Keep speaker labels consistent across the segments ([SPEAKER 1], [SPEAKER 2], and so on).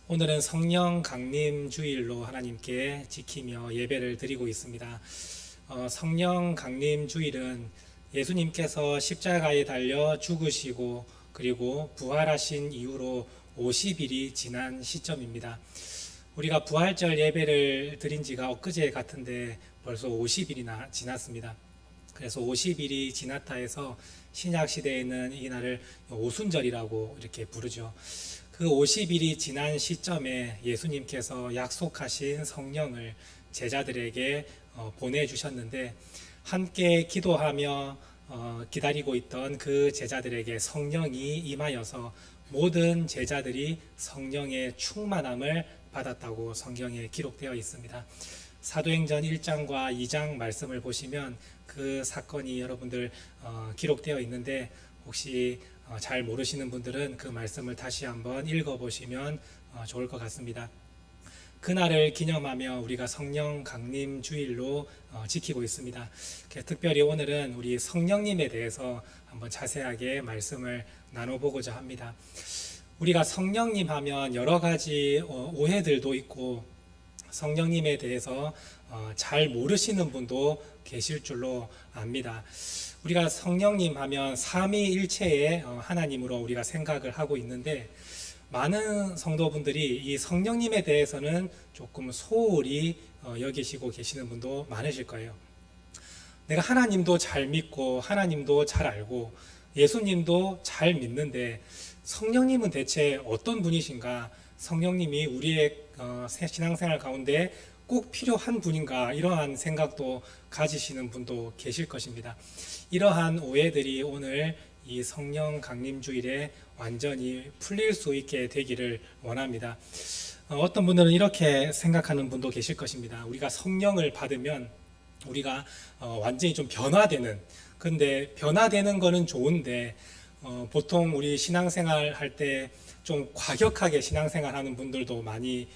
[SPEAKER 1] 오늘은 성령 강림 주일로 하나님께 지키며 예배를 드리고 있습니다. 성령 강림 주일은 예수님께서 십자가에 달려 죽으시고 그리고 부활하신 이후로 50일이 지난 시점입니다. 우리가 부활절 예배를 드린 지가 엊그제 같은데 벌써 50일이나 지났습니다. 그래서 50일이 지났다 해서 신약 시대에는 이 날을 오순절이라고 이렇게 부르죠. 그 50일이 지난 시점에 예수님께서 약속하신 성령을 제자들에게 보내주셨는데, 함께 기도하며 기다리고 있던 그 제자들에게 성령이 임하여서 모든 제자들이 성령의 충만함을 받았다고 성경에 기록되어 있습니다. 사도행전 1장과 2장 말씀을 보시면 그 사건이 여러분들 기록되어 있는데, 혹시 잘 모르시는 분들은 그 말씀을 다시 한번 읽어보시면 좋을 것 같습니다. 그날을 기념하며 우리가 성령 강림 주일로 지키고 있습니다. 특별히 오늘은 우리 성령님에 대해서 한번 자세하게 말씀을 나눠보고자 합니다. 우리가 성령님 하면 여러 가지 오해들도 있고, 성령님에 대해서 잘 모르시는 분도 계실 줄로 압니다. 우리가 성령님 하면 삼위일체의 하나님으로 우리가 생각을 하고 있는데, 많은 성도분들이 이 성령님에 대해서는 조금 소홀히 여기시고 계시는 분도 많으실 거예요. 내가 하나님도 잘 믿고 하나님도 잘 알고 예수님도 잘 믿는데 성령님은 대체 어떤 분이신가? 성령님이 우리의 신앙생활 가운데 꼭 필요한 분인가? 이러한 생각도 가지시는 분도 계실 것입니다. 이러한 오해들이 오늘 이 성령 강림 주일에 완전히 풀릴 수 있게 되기를 원합니다. 어떤 분들은 이렇게 생각하는 분도 계실 것입니다. 우리가 성령을 받으면 우리가 완전히 좀 변화되는, 근데 변화되는 거는 좋은데 보통 우리 신앙생활 할 때 좀 과격하게 신앙생활 하는 분들도 많이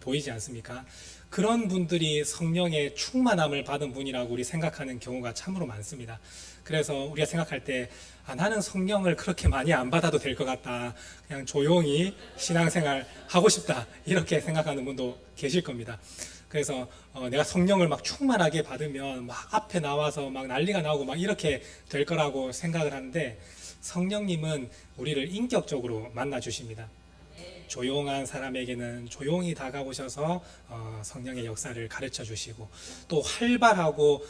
[SPEAKER 1] 보이지 않습니까? 그런 분들이 성령의 충만함을 받은 분이라고 우리 생각하는 경우가 참으로 많습니다. 그래서 우리가 생각할 때 나는 성령을 그렇게 많이 안 받아도 될 것 같다, 그냥 조용히 신앙생활 하고 싶다, 이렇게 생각하는 분도 계실 겁니다. 그래서 내가 성령을 막 충만하게 받으면 막 앞에 나와서 막 난리가 나고 막 이렇게 될 거라고 생각을 하는데, 성령님은 우리를 인격적으로 만나 주십니다. 조용한 사람에게는 조용히 다가오셔서 성령의 역사를 가르쳐 주시고, 또 활발하고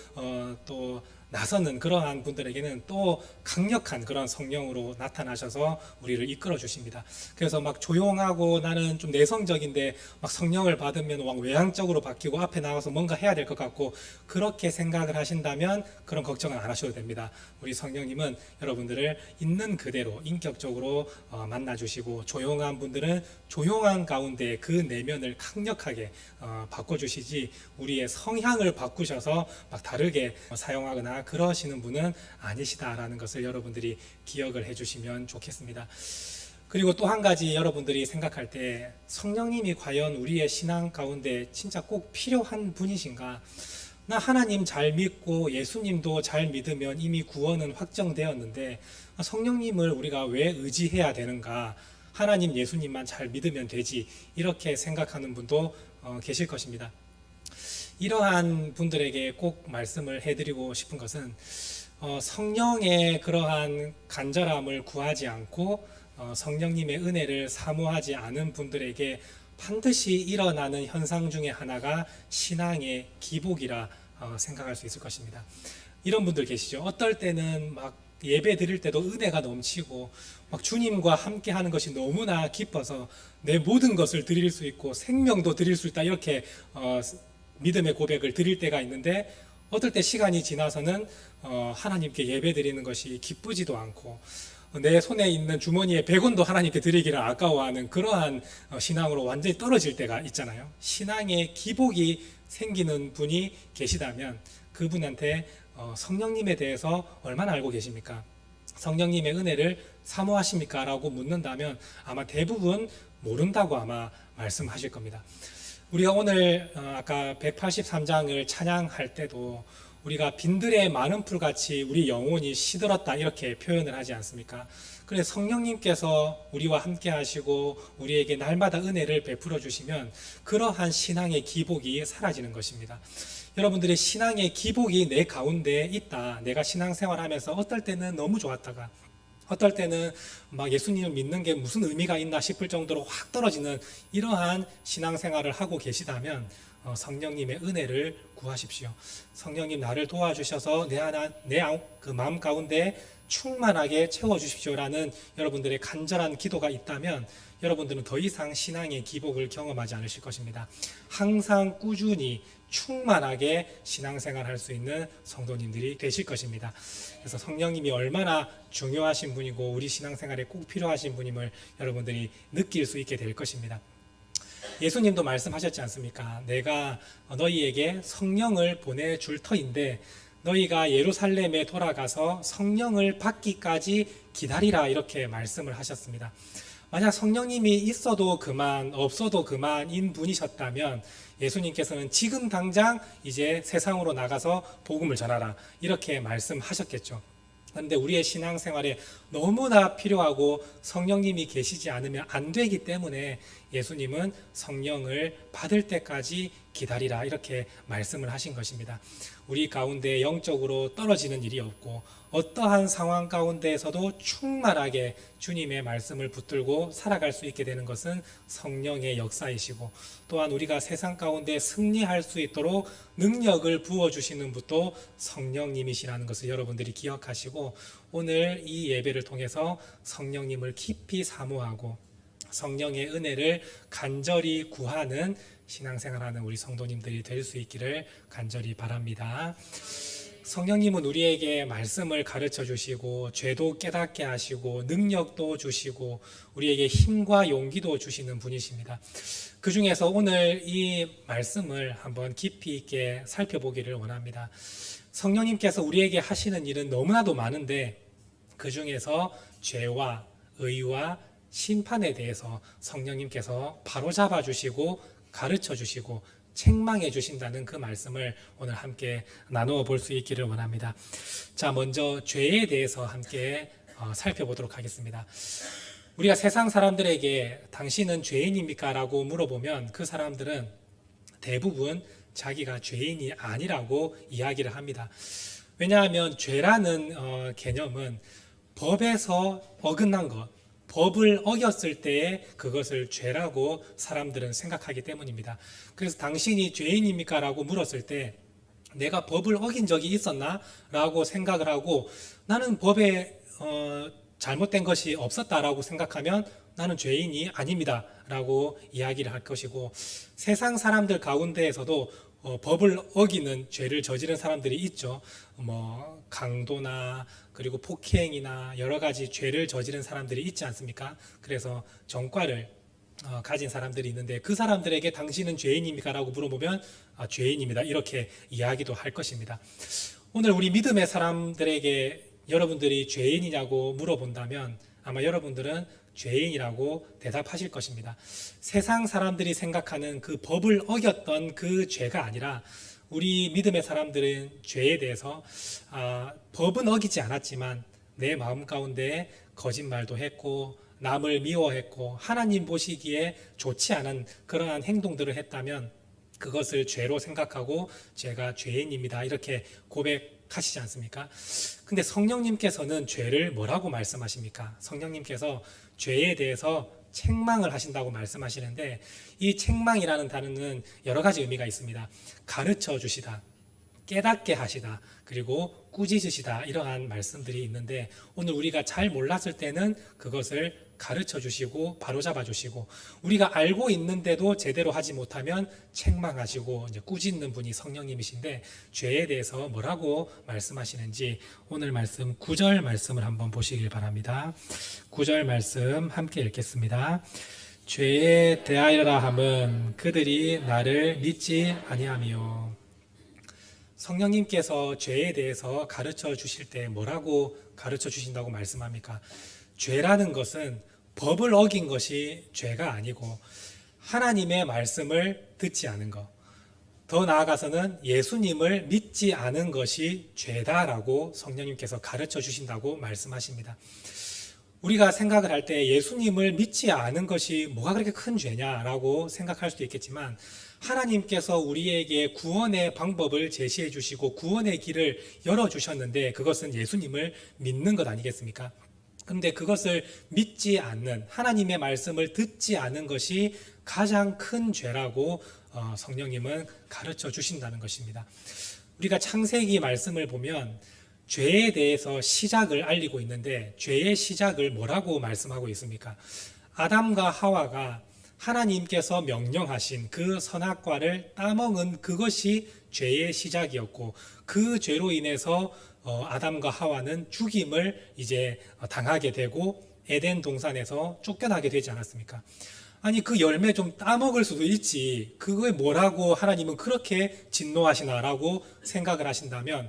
[SPEAKER 1] 또 나서는 그러한 분들에게는 또 강력한 그런 성령으로 나타나셔서 우리를 이끌어 주십니다. 그래서 막 조용하고 나는 좀 내성적인데 막 성령을 받으면 막 외향적으로 바뀌고 앞에 나와서 뭔가 해야 될 것 같고, 그렇게 생각을 하신다면 그런 걱정은 안 하셔도 됩니다. 우리 성령님은 여러분들을 있는 그대로 인격적으로 만나 주시고, 조용한 분들은 조용한 가운데 그 내면을 강력하게 바꿔주시지, 우리의 성향을 바꾸셔서 막 다르게 사용하거나 그러시는 분은 아니시다라는 것을 여러분들이 기억을 해주시면 좋겠습니다. 그리고 또 한 가지, 여러분들이 생각할 때 성령님이 과연 우리의 신앙 가운데 진짜 꼭 필요한 분이신가? 나 하나님 잘 믿고 예수님도 잘 믿으면 이미 구원은 확정되었는데 성령님을 우리가 왜 의지해야 되는가? 하나님 예수님만 잘 믿으면 되지, 이렇게 생각하는 분도 계실 것입니다. 이러한 분들에게 꼭 말씀을 해드리고 싶은 것은 성령의 그러한 간절함을 구하지 않고 성령님의 은혜를 사모하지 않은 분들에게 반드시 일어나는 현상 중에 하나가 신앙의 기복이라 생각할 수 있을 것입니다. 이런 분들 계시죠. 어떨 때는 막 예배 드릴 때도 은혜가 넘치고 막 주님과 함께 하는 것이 너무나 기뻐서 내 모든 것을 드릴 수 있고 생명도 드릴 수 있다, 이렇게 믿음의 고백을 드릴 때가 있는데, 어떨 때 시간이 지나서는 하나님께 예배 드리는 것이 기쁘지도 않고 내 손에 있는 주머니에 100원도 하나님께 드리기를 아까워하는 그러한 신앙으로 완전히 떨어질 때가 있잖아요. 신앙의 기복이 생기는 분이 계시다면 그분한테 성령님에 대해서 얼마나 알고 계십니까? 성령님의 은혜를 사모하십니까? 라고 묻는다면 아마 대부분 모른다고 아마 말씀하실 겁니다. 우리가 오늘 아까 183장을 찬양할 때도 우리가 빈들의 많은 풀같이 우리 영혼이 시들었다 이렇게 표현을 하지 않습니까? 그래서 성령님께서 우리와 함께 하시고 우리에게 날마다 은혜를 베풀어 주시면 그러한 신앙의 기복이 사라지는 것입니다. 여러분들의 신앙의 기복이 내 가운데 있다. 내가 신앙생활하면서 어떨 때는 너무 좋았다가 어떨 때는 막 예수님을 믿는 게 무슨 의미가 있나 싶을 정도로 확 떨어지는 이러한 신앙생활을 하고 계시다면 성령님의 은혜를 구하십시오. 성령님 나를 도와주셔서 그 마음 가운데 충만하게 채워주십시오라는 여러분들의 간절한 기도가 있다면 여러분들은 더 이상 신앙의 기복을 경험하지 않으실 것입니다. 항상 꾸준히 충만하게 신앙생활 할 수 있는 성도님들이 되실 것입니다. 그래서 성령님이 얼마나 중요하신 분이고 우리 신앙생활에 꼭 필요하신 분임을 여러분들이 느낄 수 있게 될 것입니다. 예수님도 말씀하셨지 않습니까? 내가 너희에게 성령을 보내줄 터인데 너희가 예루살렘에 돌아가서 성령을 받기까지 기다리라 이렇게 말씀을 하셨습니다. 만약 성령님이 있어도 그만 없어도 그만인 분이셨다면 예수님께서는 지금 당장 이제 세상으로 나가서 복음을 전하라 이렇게 말씀하셨겠죠. 그런데 우리의 신앙생활에 너무나 필요하고 성령님이 계시지 않으면 안 되기 때문에 예수님은 성령을 받을 때까지 기다리라 이렇게 말씀을 하신 것입니다. 우리 가운데 영적으로 떨어지는 일이 없고 어떠한 상황 가운데에서도 충만하게 주님의 말씀을 붙들고 살아갈 수 있게 되는 것은 성령의 역사이시고 또한 우리가 세상 가운데 승리할 수 있도록 능력을 부어주시는 분도 성령님이시라는 것을 여러분들이 기억하시고 오늘 이 예배를 통해서 성령님을 깊이 사모하고 성령의 은혜를 간절히 구하는 신앙생활하는 우리 성도님들이 될 수 있기를 간절히 바랍니다. 성령님은 우리에게 말씀을 가르쳐 주시고 죄도 깨닫게 하시고 능력도 주시고 우리에게 힘과 용기도 주시는 분이십니다. 그 중에서 오늘 이 말씀을 한번 깊이 있게 살펴보기를 원합니다. 성령님께서 우리에게 하시는 일은 너무나도 많은데 그 중에서 죄와 의와 심판에 대해서 성령님께서 바로잡아 주시고 가르쳐 주시고 책망해 주신다는 그 말씀을 오늘 함께 나누어 볼 수 있기를 원합니다. 자, 먼저 죄에 대해서 함께 살펴보도록 하겠습니다. 우리가 세상 사람들에게 당신은 죄인입니까? 라고 물어보면 그 사람들은 대부분 자기가 죄인이 아니라고 이야기를 합니다. 왜냐하면 죄라는 개념은 법에서 어긋난 것, 법을 어겼을 때에 그것을 죄라고 사람들은 생각하기 때문입니다. 그래서 당신이 죄인입니까? 라고 물었을 때 내가 법을 어긴 적이 있었나? 라고 생각을 하고 나는 법에 잘못된 것이 없었다라고 생각하면 나는 죄인이 아닙니다 라고 이야기를 할 것이고 세상 사람들 가운데에서도 법을 어기는 죄를 저지른 사람들이 있죠. 강도나 그리고 폭행이나 여러 가지 죄를 저지른 사람들이 있지 않습니까? 그래서 전과를 가진 사람들이 있는데 그 사람들에게 당신은 죄인입니까? 라고 물어보면 죄인입니다. 이렇게 이야기도 할 것입니다. 오늘 우리 믿음의 사람들에게 여러분들이 죄인이냐고 물어본다면 아마 여러분들은 죄인이라고 대답하실 것입니다. 세상 사람들이 생각하는 그 법을 어겼던 그 죄가 아니라 우리 믿음의 사람들은 죄에 대해서 법은 어기지 않았지만 내 마음 가운데 거짓말도 했고 남을 미워했고 하나님 보시기에 좋지 않은 그러한 행동들을 했다면 그것을 죄로 생각하고 제가 죄인입니다 이렇게 고백하시지 않습니까? 근데 성령님께서는 죄를 뭐라고 말씀하십니까? 성령님께서 죄에 대해서 책망을 하신다고 말씀하시는데 이 책망이라는 단어는 여러 가지 의미가 있습니다. 가르쳐 주시다, 깨닫게 하시다, 그리고 꾸짖으시다 이러한 말씀들이 있는데 오늘 우리가 잘 몰랐을 때는 그것을 가르쳐 주시고 바로잡아 주시고 우리가 알고 있는데도 제대로 하지 못하면 책망하시고 이제 꾸짖는 분이 성령님이신데 죄에 대해서 뭐라고 말씀하시는지 오늘 말씀 9절 말씀을 한번 보시길 바랍니다. 9절 말씀 함께 읽겠습니다. 죄에 대하여라 함은 그들이 나를 믿지 아니하며. 성령님께서 죄에 대해서 가르쳐 주실 때 뭐라고 가르쳐 주신다고 말씀합니까? 죄라는 것은 법을 어긴 것이 죄가 아니고 하나님의 말씀을 듣지 않은 것, 더 나아가서는 예수님을 믿지 않은 것이 죄다라고 성령님께서 가르쳐 주신다고 말씀하십니다. 우리가 생각을 할 때 예수님을 믿지 않은 것이 뭐가 그렇게 큰 죄냐라고 생각할 수도 있겠지만, 하나님께서 우리에게 구원의 방법을 제시해 주시고 구원의 길을 열어 주셨는데 그것은 예수님을 믿는 것 아니겠습니까? 그런데 그것을 믿지 않는, 하나님의 말씀을 듣지 않은 것이 가장 큰 죄라고 성령님은 가르쳐 주신다는 것입니다. 우리가 창세기 말씀을 보면 죄에 대해서 시작을 알리고 있는데, 죄의 시작을 뭐라고 말씀하고 있습니까? 아담과 하와가 하나님께서 명령하신 그 선악과를 따먹은 그것이 죄의 시작이었고, 그 죄로 인해서 아담과 하와는 죽임을 이제 당하게 되고 에덴 동산에서 쫓겨나게 되지 않았습니까? 아니, 그 열매 좀 따먹을 수도 있지, 그거에 뭐라고 하나님은 그렇게 진노하시나라고 생각을 하신다면,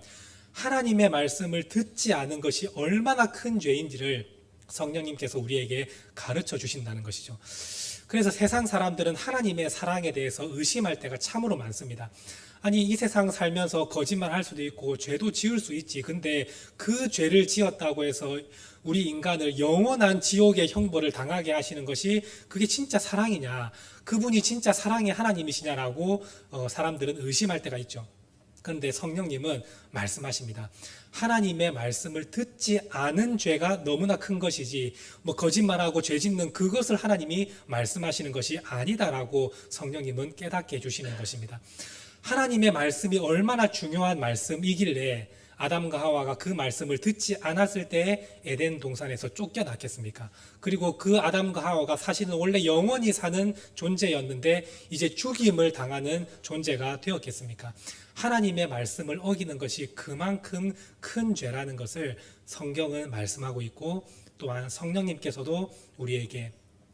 [SPEAKER 1] 하나님의 말씀을 듣지 않은 것이 얼마나 큰 죄인지를 성령님께서 우리에게 가르쳐 주신다는 것이죠. 그래서 세상 사람들은 하나님의 사랑에 대해서 의심할 때가 참으로 많습니다. 아니, 이 세상 살면서 거짓말 할 수도 있고 죄도 지을 수 있지, 근데 그 죄를 지었다고 해서 우리 인간을 영원한 지옥의 형벌을 당하게 하시는 것이 그게 진짜 사랑이냐, 그분이 진짜 사랑의 하나님이시냐라고 사람들은 의심할 때가 있죠. 그런데 성령님은 말씀하십니다. 하나님의 말씀을 듣지 않은 죄가 너무나 큰 것이지, 거짓말하고 죄 짓는 그것을 하나님이 말씀하시는 것이 아니다라고 성령님은 깨닫게 해주시는 것입니다. 하나님의 말씀이 얼마나 중요한 말씀이길래 아담과 하와가 그 말씀을 듣지 않았을 때에 에덴 동산에서 쫓겨났겠습니까? 그리고 그 아담과 하와가 사실은 원래 영원히 사는 존재였는데 이제 죽임을 당하는 존재가 되었겠습니까? 하나님의 말씀을 어기는 것이 그만큼 큰 죄라는 것을 성경은 말씀하고 있고, 또한 성령님께서도 우리에게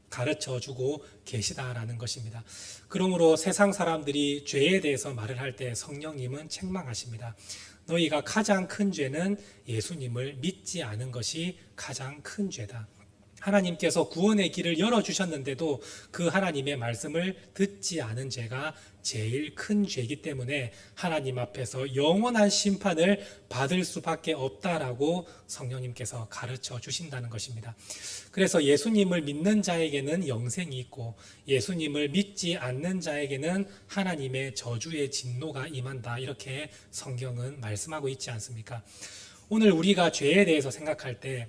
[SPEAKER 1] 가르쳐 주고 계시다라는 것입니다. 그러므로 세상 사람들이 죄에 대해서 말을 할 때 성령님은 책망하십니다. 너희가 가장 큰 죄는 예수님을 믿지 않은 것이 가장 큰 죄다. 하나님께서 구원의 길을 열어주셨는데도 그 하나님의 말씀을 듣지 않은 죄가 제일 큰 죄이기 때문에 하나님 앞에서 영원한 심판을 받을 수밖에 없다라고 성령님께서 가르쳐 주신다는 것입니다. 그래서 예수님을 믿는 자에게는 영생이 있고 예수님을 믿지 않는 자에게는 하나님의 저주의 진노가 임한다, 이렇게 성경은 말씀하고 있지 않습니까? 오늘 우리가 죄에 대해서 생각할 때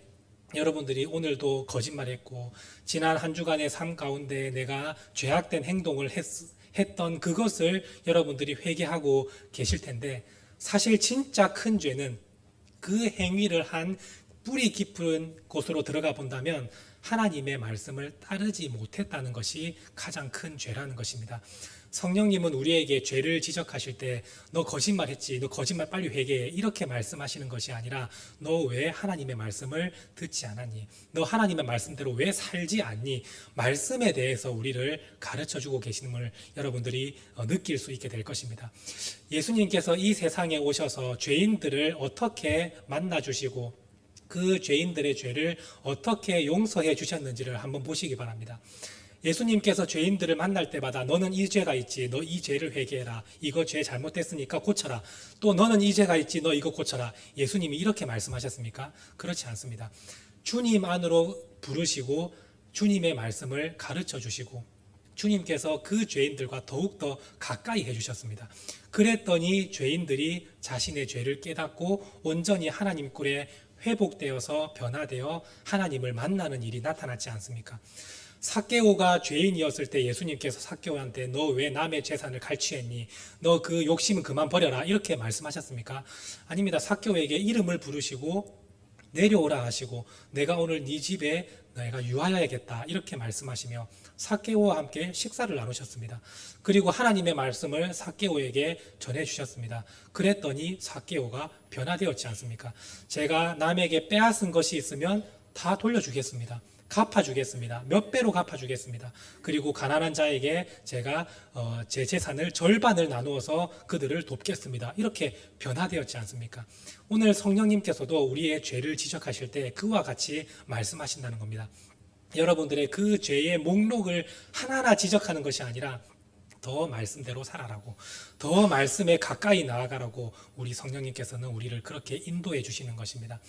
[SPEAKER 1] 여러분들이 오늘도 거짓말했고 지난 한 주간의 삶 가운데 내가 죄악된 행동을 했던 그것을 여러분들이 회개하고 계실 텐데, 사실 진짜 큰 죄는 그 행위를 한 뿌리 깊은 곳으로 들어가 본다면 하나님의 말씀을 따르지 못했다는 것이 가장 큰 죄라는 것입니다. 성령님은 우리에게 죄를 지적하실 때 너 거짓말했지, 너 거짓말 빨리 회개해, 이렇게 말씀하시는 것이 아니라 너 왜 하나님의 말씀을 듣지 않았니? 너 하나님의 말씀대로 왜 살지 않니? 말씀에 대해서 우리를 가르쳐주고 계시는 걸 여러분들이 느낄 수 있게 될 것입니다. 예수님께서 이 세상에 오셔서 죄인들을 어떻게 만나주시고 그 죄인들의 죄를 어떻게 용서해 주셨는지를 한번 보시기 바랍니다. 예수님께서 죄인들을 만날 때마다 너는 이 죄가 있지, 너 이 죄를 회개해라, 이거 죄 잘못됐으니까 고쳐라, 또 너는 이 죄가 있지, 너 이거 고쳐라, 예수님이 이렇게 말씀하셨습니까? 그렇지 않습니다. 주님 안으로 부르시고 주님의 말씀을 가르쳐 주시고 주님께서 그 죄인들과 더욱더 가까이 해주셨습니다. 그랬더니 죄인들이 자신의 죄를 깨닫고 온전히 하나님 꼴에 회복되어서 변화되어 하나님을 만나는 일이 나타났지 않습니까? 삭개오가 죄인이었을 때 예수님께서 삭개오한테 너 왜 남의 재산을 갈취했니? 너 그 욕심은 그만 버려라, 이렇게 말씀하셨습니까? 아닙니다. 삭개오에게 이름을 부르시고 내려오라 하시고 내가 오늘 네 집에 내가 유하여야겠다, 이렇게 말씀하시며 삭개오와 함께 식사를 나누셨습니다. 그리고 하나님의 말씀을 삭개오에게 전해주셨습니다. 그랬더니 삭개오가 변화되었지 않습니까? 제가 남에게 빼앗은 것이 있으면 다 돌려주겠습니다. 갚아주겠습니다. 몇 배로 갚아주겠습니다. 그리고 가난한 자에게 제가 제 재산을 절반을 나누어서 그들을 돕겠습니다. 이렇게 변화되었지 않습니까? 오늘 성령님께서도 우리의 죄를 지적하실 때 그와 같이 말씀하신다는 겁니다. 여러분들의 그 죄의 목록을 하나하나 지적하는 것이 아니라 더 말씀대로 살아라고, 더 말씀에 가까이 나아가라고 우리 성령님께서는 우리를 그렇게 인도해 주시는 것입니다.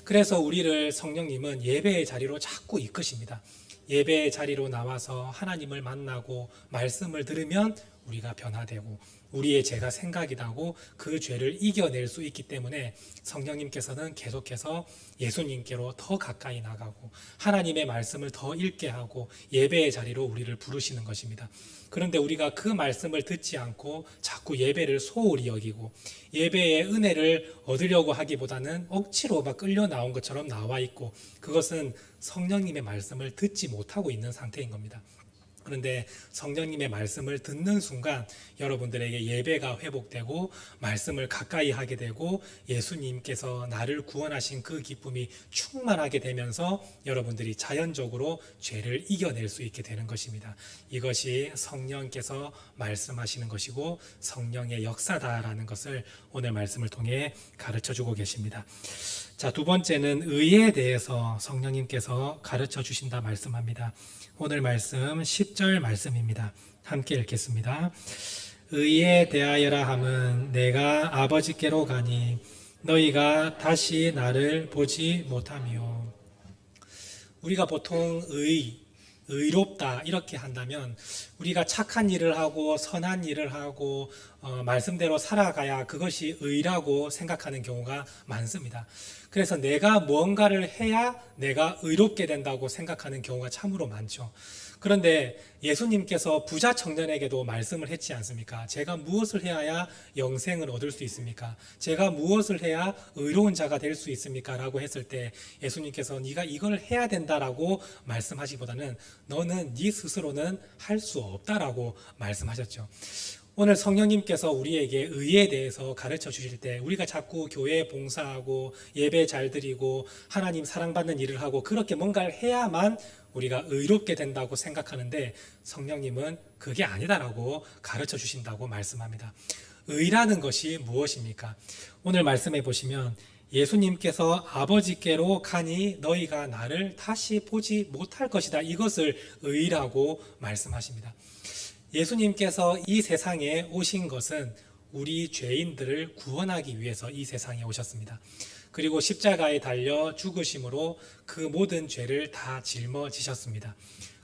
[SPEAKER 1] 그래서 우리를 성령님은 예배의 자리로 자꾸 이끄십니다. 예배의 자리로 나와서 하나님을 만나고 말씀을 들으면 우리가 변화되고 우리의 죄가 생각이 나고 그 죄를 이겨낼 수 있기 때문에 성령님께서는 계속해서 예수님께로 더 가까이 나가고 하나님의 말씀을 더 읽게 하고 예배의 자리로 우리를 부르시는 것입니다. 그런데 우리가 그 말씀을 듣지 않고 자꾸 예배를 소홀히 여기고 예배의 은혜를 얻으려고 하기보다는 억지로 막 끌려 나온 것처럼 나와 있고, 그것은 성령님의 말씀을 듣지 못하고 있는 상태인 겁니다. 그런데 성령님의 말씀을 듣는 순간 여러분들에게 예배가 회복되고 말씀을 가까이 하게 되고 예수님께서 나를 구원하신 그 기쁨이 충만하게 되면서 여러분들이 자연적으로 죄를 이겨낼 수 있게 되는 것입니다. 이것이 성령께서 말씀하시는 것이고 성령의 역사다라는 것을 오늘 말씀을 통해 가르쳐 주고 계십니다. 자, 두 번째는 의에 대해서 성령님께서 가르쳐 주신다 말씀합니다. 오늘 말씀 10절 말씀입니다. 함께 읽겠습니다. 의에 대하여라 함은 내가 아버지께로 가니 너희가 다시 나를 보지 못하며. 우리가 보통 의롭다 이렇게 한다면 우리가 착한 일을 하고 선한 일을 하고 말씀대로 살아가야 그것이 의라고 생각하는 경우가 많습니다. 그래서 내가 무언가를 해야 내가 의롭게 된다고 생각하는 경우가 참으로 많죠. 그런데 예수님께서 부자 청년에게도 말씀을 했지 않습니까? 제가 무엇을 해야 영생을 얻을 수 있습니까? 제가 무엇을 해야 의로운 자가 될 수 있습니까? 라고 했을 때 예수님께서 네가 이걸 해야 된다라고 말씀하시기보다는 너는 네 스스로는 할 수 없다라고 말씀하셨죠. 오늘 성령님께서 우리에게 의에 대해서 가르쳐 주실 때 우리가 자꾸 교회에 봉사하고 예배 잘 드리고 하나님 사랑받는 일을 하고 그렇게 뭔가를 해야만 우리가 의롭게 된다고 생각하는데 성령님은 그게 아니다라고 가르쳐 주신다고 말씀합니다. 의라는 것이 무엇입니까? 오늘 말씀해 보시면 예수님께서 아버지께로 가니 너희가 나를 다시 보지 못할 것이다. 이것을 의라고 말씀하십니다. 예수님께서 이 세상에 오신 것은 우리 죄인들을 구원하기 위해서 이 세상에 오셨습니다. 그리고 십자가에 달려 죽으심으로 그 모든 죄를 다 짊어지셨습니다.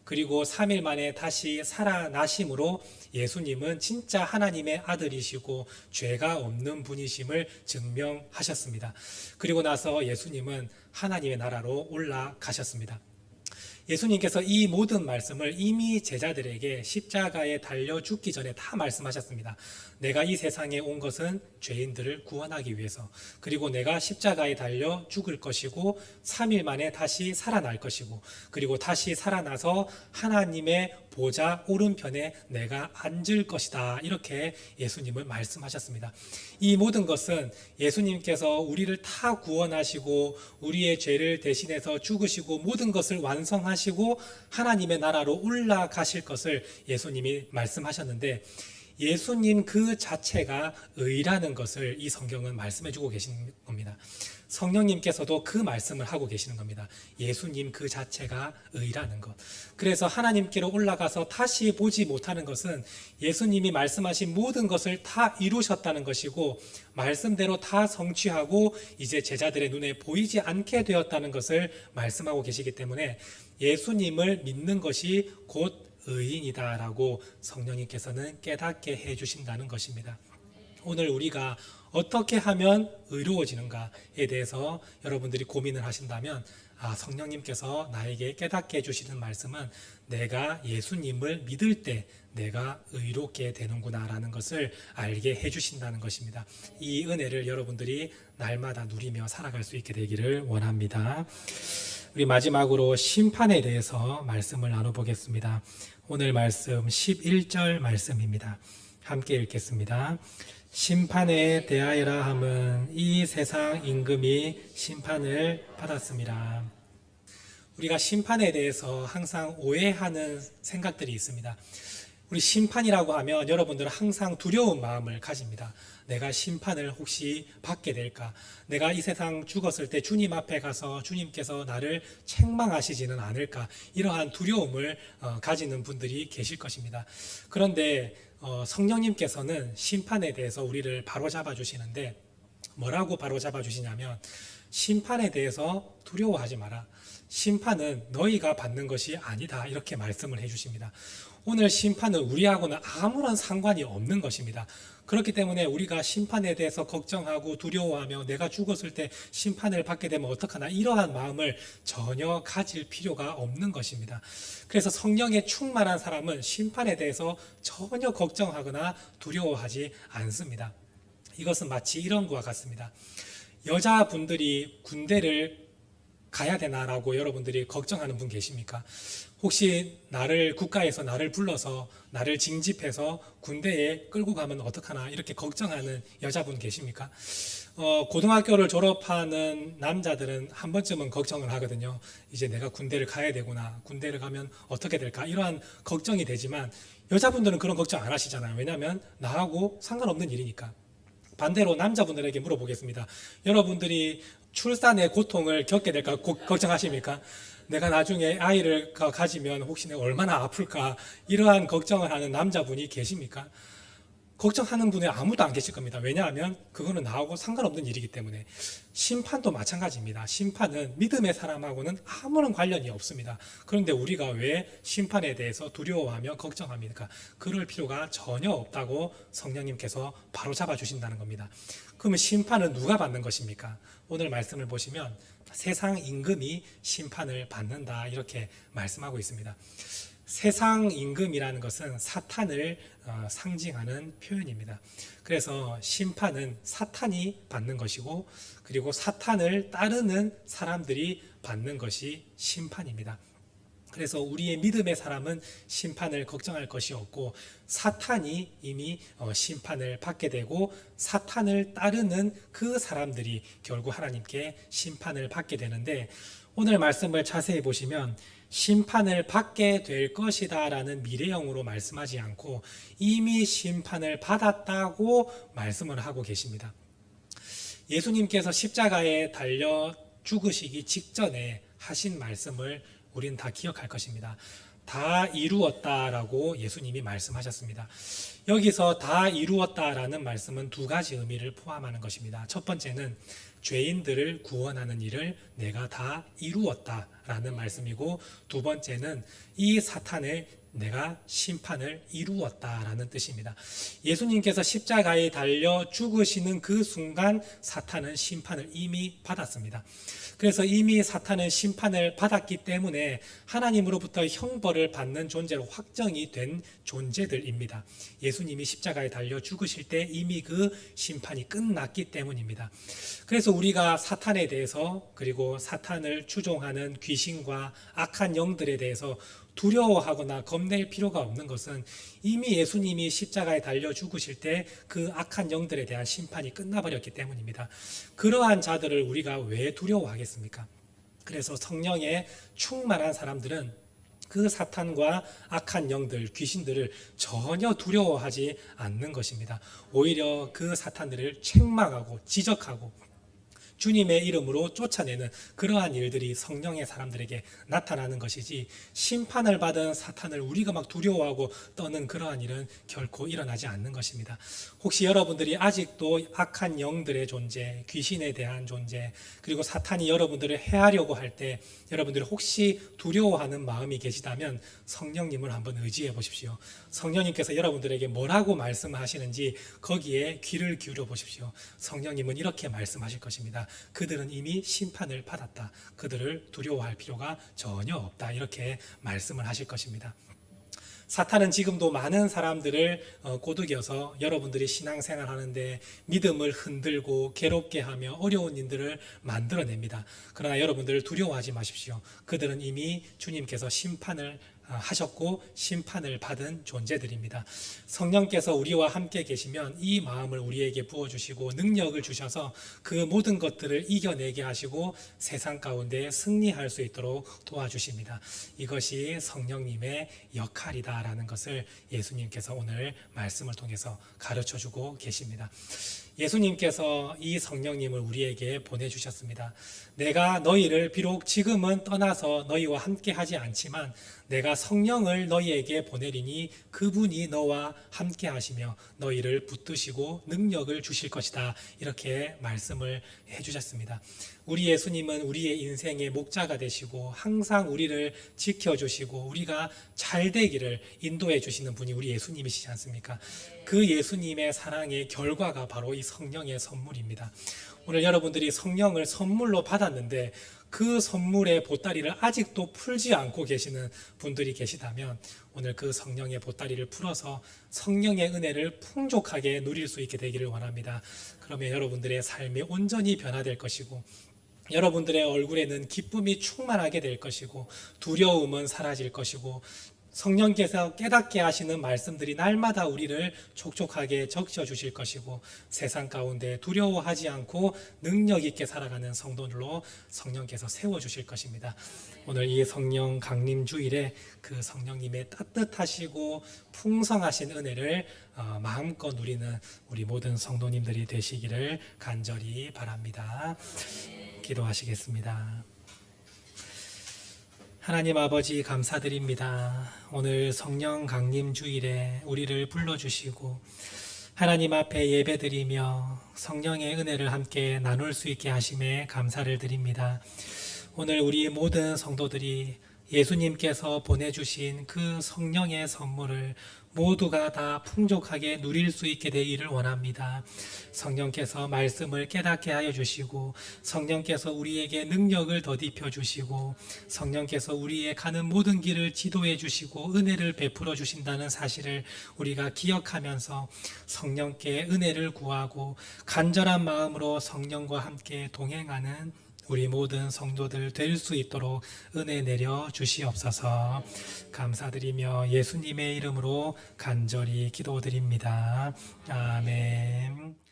[SPEAKER 1] 그리고 3일 만에 다시 살아나심으로 예수님은 진짜 하나님의 아들이시고 죄가 없는 분이심을 증명하셨습니다. 그리고 나서 예수님은 하나님의 나라로 올라가셨습니다. 예수님께서 이 모든 말씀을 이미 제자들에게 십자가에 달려 죽기 전에 다 말씀하셨습니다. 내가 이 세상에 온 것은 죄인들을 구원하기 위해서, 그리고 내가 십자가에 달려 죽을 것이고 3일 만에 다시 살아날 것이고, 그리고 다시 살아나서 하나님의 보좌 오른편에 내가 앉을 것이다. 이렇게 예수님은 말씀하셨습니다. 이 모든 것은 예수님께서 우리를 다 구원하시고 우리의 죄를 대신해서 죽으시고 모든 것을 완성하시고 하나님의 나라로 올라가실 것을 예수님이 말씀하셨는데, 예수님 그 자체가 의라는 것을 이 성경은 말씀해 주고 계시는 겁니다. 성령님께서도 그 말씀을 하고 계시는 겁니다. 예수님 그 자체가 의라는 것. 그래서 하나님께로 올라가서 다시 보지 못하는 것은 예수님이 말씀하신 모든 것을 다 이루셨다는 것이고 말씀대로 다 성취하고 이제 제자들의 눈에 보이지 않게 되었다는 것을 말씀하고 계시기 때문에 예수님을 믿는 것이 곧 의인이다라고 성령님께서는 깨닫게 해주신다는 것입니다. 오늘 우리가 어떻게 하면 의로워지는가에 대해서 여러분들이 고민을 하신다면 성령님께서 나에게 깨닫게 해주시는 말씀은 내가 예수님을 믿을 때 내가 의롭게 되는구나 라는 것을 알게 해주신다는 것입니다. 이 은혜를 여러분들이 날마다 누리며 살아갈 수 있게 되기를 원합니다. 우리 마지막으로 심판에 대해서 말씀을 나눠보겠습니다. 오늘 말씀 11절 말씀입니다. 함께 읽겠습니다. 심판에 대하여라 함은 이 세상 임금이 심판을 받았습니다. 우리가 심판에 대해서 항상 오해하는 생각들이 있습니다. 우리 심판이라고 하면 여러분들은 항상 두려운 마음을 가집니다. 내가 심판을 혹시 받게 될까? 내가 이 세상 죽었을 때 주님 앞에 가서 주님께서 나를 책망하시지는 않을까? 이러한 두려움을 가지는 분들이 계실 것입니다. 그런데 성령님께서는 심판에 대해서 우리를 바로잡아 주시는데 뭐라고 바로잡아 주시냐면 심판에 대해서 두려워하지 마라. 심판은 너희가 받는 것이 아니다. 이렇게 말씀을 해주십니다. 오늘 심판은 우리하고는 아무런 상관이 없는 것입니다. 그렇기 때문에 우리가 심판에 대해서 걱정하고 두려워하며 내가 죽었을 때 심판을 받게 되면 어떡하나 이러한 마음을 전혀 가질 필요가 없는 것입니다. 그래서 성령에 충만한 사람은 심판에 대해서 전혀 걱정하거나 두려워하지 않습니다. 이것은 마치 이런 것과 같습니다. 여자분들이 군대를 가야 되나라고 여러분들이 걱정하는 분 계십니까? 혹시 국가에서 나를 불러서 나를 징집해서 군대에 끌고 가면 어떡하나 이렇게 걱정하는 여자분 계십니까? 고등학교를 졸업하는 남자들은 한 번쯤은 걱정을 하거든요. 이제 내가 군대를 가야 되구나. 군대를 가면 어떻게 될까? 이러한 걱정이 되지만 여자분들은 그런 걱정 안 하시잖아요. 왜냐하면 나하고 상관없는 일이니까. 반대로 남자분들에게 물어보겠습니다. 여러분들이 출산의 고통을 겪게 될까 걱정하십니까? 내가 나중에 아이를 가지면 혹시 내가 얼마나 아플까? 이러한 걱정을 하는 남자분이 계십니까? 걱정하는 분이 아무도 안 계실 겁니다. 왜냐하면 그거는 나하고 상관없는 일이기 때문에. 심판도 마찬가지입니다. 심판은 믿음의 사람하고는 아무런 관련이 없습니다. 그런데 우리가 왜 심판에 대해서 두려워하며 걱정합니까? 그럴 필요가 전혀 없다고 성령님께서 바로잡아 주신다는 겁니다. 그러면 심판은 누가 받는 것입니까? 오늘 말씀을 보시면 세상 임금이 심판을 받는다 이렇게 말씀하고 있습니다. 세상 임금이라는 것은 사탄을 상징하는 표현입니다. 그래서 심판은 사탄이 받는 것이고 그리고 사탄을 따르는 사람들이 받는 것이 심판입니다. 그래서 우리의 믿음의 사람은 심판을 걱정할 것이 없고 사탄이 이미 심판을 받게 되고 사탄을 따르는 그 사람들이 결국 하나님께 심판을 받게 되는데 오늘 말씀을 자세히 보시면 심판을 받게 될 것이다 라는 미래형으로 말씀하지 않고 이미 심판을 받았다고 말씀을 하고 계십니다. 예수님께서 십자가에 달려 죽으시기 직전에 하신 말씀을 우리는 다 기억할 것입니다. 다 이루었다라고 예수님이 말씀하셨습니다. 여기서 다 이루었다라는 말씀은 두 가지 의미를 포함하는 것입니다. 첫 번째는 죄인들을 구원하는 일을 내가 다 이루었다라는 말씀이고 두 번째는 이 사탄을 내가 심판을 이루었다라는 뜻입니다. 예수님께서 십자가에 달려 죽으시는 그 순간 사탄은 심판을 이미 받았습니다. 그래서 이미 사탄은 심판을 받았기 때문에 하나님으로부터 형벌을 받는 존재로 확정이 된 존재들입니다. 예수님이 십자가에 달려 죽으실 때 이미 그 심판이 끝났기 때문입니다. 그래서 우리가 사탄에 대해서 그리고 사탄을 추종하는 귀신과 악한 영들에 대해서 두려워하거나 겁낼 필요가 없는 것은 이미 예수님이 십자가에 달려 죽으실 때 그 악한 영들에 대한 심판이 끝나버렸기 때문입니다. 그러한 자들을 우리가 왜 두려워하겠습니까? 그래서 성령에 충만한 사람들은 그 사탄과 악한 영들, 귀신들을 전혀 두려워하지 않는 것입니다. 오히려 그 사탄들을 책망하고 지적하고 주님의 이름으로 쫓아내는 그러한 일들이 성령의 사람들에게 나타나는 것이지 심판을 받은 사탄을 우리가 막 두려워하고 떠는 그러한 일은 결코 일어나지 않는 것입니다. 혹시 여러분들이 아직도 악한 영들의 존재, 귀신에 대한 존재, 그리고 사탄이 여러분들을 해하려고 할 때 여러분들이 혹시 두려워하는 마음이 계시다면 성령님을 한번 의지해 보십시오. 성령님께서 여러분들에게 뭐라고 말씀하시는지 거기에 귀를 기울여 보십시오. 성령님은 이렇게 말씀하실 것입니다. 그들은 이미 심판을 받았다. 그들을 두려워할 필요가 전혀 없다. 이렇게 말씀을 하실 것입니다. 사탄은 지금도 많은 사람들을 꼬드겨서 여러분들이 신앙생활 하는데 믿음을 흔들고 괴롭게 하며 어려운 일들을 만들어냅니다. 그러나 여러분들 두려워하지 마십시오. 그들은 이미 주님께서 심판을 하셨고 심판을 받은 존재들입니다. 성령께서 우리와 함께 계시면 이 마음을 우리에게 부어주시고 능력을 주셔서 그 모든 것들을 이겨내게 하시고 세상 가운데 승리할 수 있도록 도와주십니다. 이것이 성령님의 역할이다라는 것을 예수님께서 오늘 말씀을 통해서 가르쳐주고 계십니다. 예수님께서 이 성령님을 우리에게 보내주셨습니다. 내가 너희를 비록 지금은 떠나서 너희와 함께 하지 않지만 내가 성령을 너희에게 보내리니 그분이 너와 함께 하시며 너희를 붙드시고 능력을 주실 것이다. 이렇게 말씀을 해주셨습니다. 우리 예수님은 우리의 인생의 목자가 되시고 항상 우리를 지켜주시고 우리가 잘 되기를 인도해 주시는 분이 우리 예수님이시지 않습니까? 그 예수님의 사랑의 결과가 바로 이 성령의 선물입니다. 오늘 여러분들이 성령을 선물로 받았는데 그 선물의 보따리를 아직도 풀지 않고 계시는 분들이 계시다면 오늘 그 성령의 보따리를 풀어서 성령의 은혜를 풍족하게 누릴 수 있게 되기를 원합니다. 그러면 여러분들의 삶이 온전히 변화될 것이고 여러분들의 얼굴에는 기쁨이 충만하게 될 것이고 두려움은 사라질 것이고 성령께서 깨닫게 하시는 말씀들이 날마다 우리를 촉촉하게 적셔주실 것이고 세상 가운데 두려워하지 않고 능력 있게 살아가는 성도들로 성령께서 세워주실 것입니다. 오늘 이 성령 강림 주일에 그 성령님의 따뜻하시고 풍성하신 은혜를 마음껏 누리는 우리 모든 성도님들이 되시기를 간절히 바랍니다. 기도하시겠습니다. 하나님 아버지 감사드립니다. 오늘 성령 강림 주일에 우리를 불러주시고 하나님 앞에 예배드리며 성령의 은혜를 함께 나눌 수 있게 하심에 감사를 드립니다. 오늘 우리 모든 성도들이 예수님께서 보내주신 그 성령의 선물을 모두가 다 풍족하게 누릴 수 있게 되기를 원합니다. 성령께서 말씀을 깨닫게 하여 주시고 성령께서 우리에게 능력을 더딥혀 주시고 성령께서 우리의 가는 모든 길을 지도해 주시고 은혜를 베풀어 주신다는 사실을 우리가 기억하면서 성령께 은혜를 구하고 간절한 마음으로 성령과 함께 동행하는 우리 모든 성도들 될 수 있도록 은혜 내려 주시옵소서. 감사드리며 예수님의 이름으로 간절히 기도드립니다. 아멘.